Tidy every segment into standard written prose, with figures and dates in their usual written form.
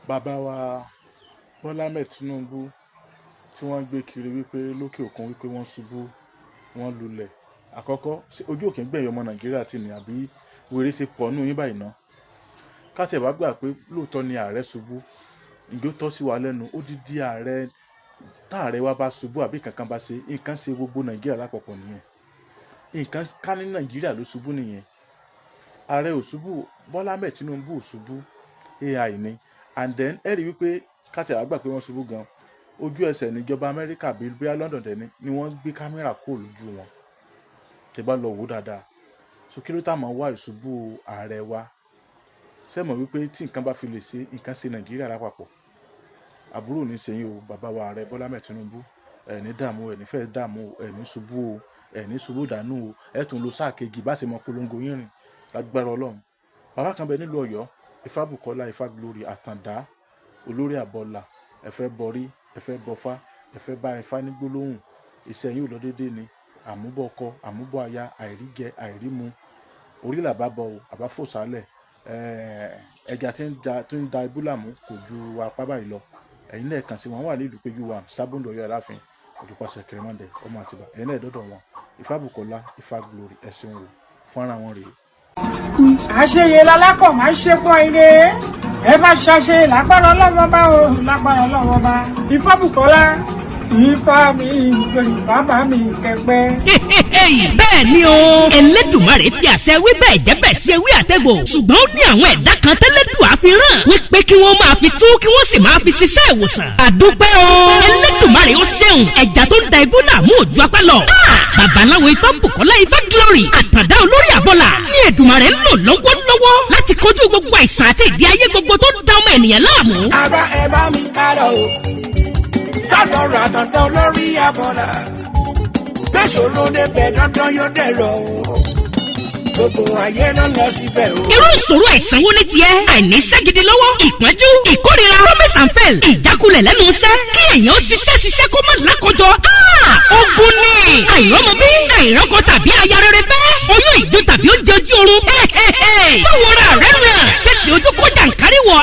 bàbá wa Bọ́lá Ahmed Tinubu tí wọ́n gbé kiri wípé lókè òkun wípé wọ́n ṣubú wọ́n lulẹ̀ àkọ́kọ́ ojú òkè ń gbẹ̀yìn ọmọ Nàìjíríà tì ní àbí wèrè ṣe pọ̀ nù yín báyìí ná káṣẹ̀ wá gbà pé lóòótọ́ ni ààrẹ ṣubú ìjó tọ́ sí wa lẹ́nu ó dídí ààrẹ táàrẹ wa bá ṣubú àbí kankan bá ṣe nǹkan ṣe gbogbo Nàìjíríà lápapọ̀ nìyẹn nǹkan ká ní Nàìjíríà ló ṣubú nìyẹn ààrẹ ò ṣubú Bọ́lá Ahmed Tinubu ò ṣubú AI ni and then ẹ rí wípé káṣẹ̀ wá gbà pé wọ́n ṣubú gan ojú ẹsẹ̀ níjọba Amẹ́ríkà bíi bíi London dẹni ni wọ́n gbé kámẹ́rà kúrò lójú wọn tẹ́ bá lọ wò dáadáa so kí ló tá máa wá ìṣubú ààrẹ wa sẹ́mọ̀ wípé tí nǹkan bá fi lè ṣe nǹkan ṣe Nàìjíríà lápapọ̀ àbúrò ní sẹ́yìn o bàbá wa ààrẹ Bọ́lá Ahmed Tinubu ẹ̀ní dààmú ẹ̀ní fẹ́ dààmú ẹ̀ní ṣubú o ẹ̀ní ṣubú dànù o ẹ̀ tún lo sáà kejì bá ṣe mọ polongo yín rìn lágbára Ọlọ́run bàbá kan bẹ nílùú Ọ̀yọ́ Ifábùkọ́lá Ifá Glory Àtàndá olórí àbọ̀là ẹ̀fẹ́ bọrí ẹ̀fẹ́ bọfá ẹ̀fẹ́ bá Ifá ní gbólóhùn iṣẹ́ yín ò lọ déédéé ni àmúbọ̀ ọkọ àmúbọ̀ aya àìríjẹ àìrímu orí làbá bọ̀ ọ́ àbá fò sálẹ̀ ẹja tí ń da ibúlàmù kò ju apá báyìí lọ ẹ̀yin náà kàn sí wọn wà nílùú péjú wa sábòndò Ọ̀yọ́ Aláàfin òdùpàṣẹ kẹrìmọ́ndẹ ọmọ Àtìbà ẹ̀yin náà dọ́dọ̀ wọn Ifábùkọ́lá Ifá Glory ẹ̀sìn wò fọ́nrán wọn rèé. àṣeyẹ lálákọ̀ máa ń ṣe pọ̀ ire ẹ bá ṣàṣe lágbára Ọlọ́run bá o lágbára Ọlọ́run bá Ifábùkọ́lá Ifá mi bàbá mi kẹpẹ́. bẹ́ẹ̀ ni o Elédùmarè fi àṣẹ wí bẹ́ẹ̀ jẹ́ bẹ́ẹ̀ sí ewé àtẹ̀gbò ṣùgbọ́n ó ní àwọn ẹ̀dá kan tẹ́lẹ̀dùà fi rán wípé kí wọ́n máa fi tú kí wọ́n sì máa fi ṣiṣẹ́ ìwòsàn. àdúpẹ́ o Elédùmarè ó ṣeun ẹja tó ń da ibú dààmú òjú apá lọ. babaláwo Ifábùkọ́lá Ifá Glory Àtàndá olórí àbọ̀là ní Èdùmarè ń lò lọ́wọ́lọ́wọ́ láti kojú gbogbo àìsàn àti ìdí ayé gbogbo tó ń da ọmọ ènìyàn láàmú. àbá ẹ bá mi kálọ o sátọrọ Àtàndá olórí àbọ̀là bẹ́sọ̀ ló dé bẹ́ẹ̀ dandan yóò dẹ̀rọ̀ o gbogbo ayé ló lọ síbẹ̀ o. irú ìṣòro àìsàn wo ni tiẹ̀ àìní iṣẹ́ gidi lọ́wọ́ ìpọ́njú ìkórira promise and fail ìjákulẹ̀ lẹ́nu iṣẹ́ kí èèyàn ṣiṣẹ́ kó má lákòjọ ogun ni àìrọ́mọbí àìrọ́kọ tàbí aya rere fẹ́ oyún ìjó tàbí oúnjẹ ojú oorun báwo ra rẹ̀ ràn tètè ojú kọjá nkàrí wọ̀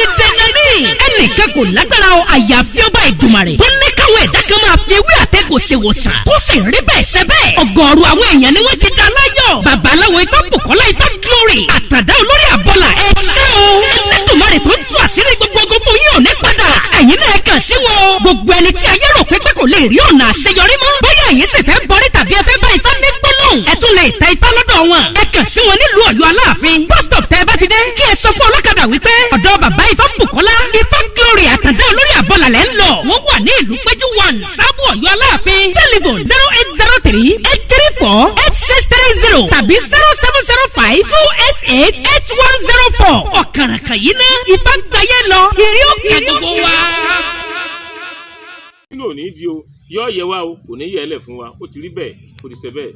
ìdènà ni ẹnìkan kò lágbára o àyàfi ọba Ìdùmarè tó ní káwọn ẹ̀dá kan máa fi ewé àtẹ̀gò ṣèwòsàn tó sì rí bẹ́ẹ̀ ṣe bẹ́ẹ̀ ọ̀gọ̀ọ̀rọ̀ àwọn èèyàn ni wọ́n ti dá láyọ̀ babaláwo Ifábùkọ́lá Ifá Glory Àtàndá olórí àbọ̀là ẹ̀ṣẹ́ o Elédùmarè tó ń tú àṣírí gbogbo ogun fún yín ò ní padà ẹ̀yin náà kàn sí wọn gbogbo ẹni tí ayé rò pé kò lè rí ọ̀nà àṣeyọrí mọ́ bóyá ẹ̀yin sì fẹ́ bọ́rí tàbí ẹ fẹ́ bá Ifá ní gbólóhùn ẹ tún lè ta Ifá lọ́dọ̀ wọn ẹ kàn sí wọn nílùú Ọ̀yọ́ Aláàfin bus stop tẹ́ ẹ bá ti dé kí ẹ sọ fún ọlọ́kadà wípé ọ̀dọ̀ bàbá Ifábùkọ́lá Ifá Glory Àtàndá olórí àbọ̀là lẹ́ ń lọ wọ́n wà ní ìlú péjú 1 sábò Ọ̀yọ́ Aláàfin telephone 0803-834-8630 tàbí 0705-288-8104 ọ̀kàràkà yìí ná Ifá gbáyé lọ ìrí òkè gbogbo wa. nínú òní di o yọ ọ yẹ wa o kò ní yẹ ẹ lẹ fún wa ó ti rí bẹ́ẹ̀ ó ti ṣe bẹ́ẹ̀.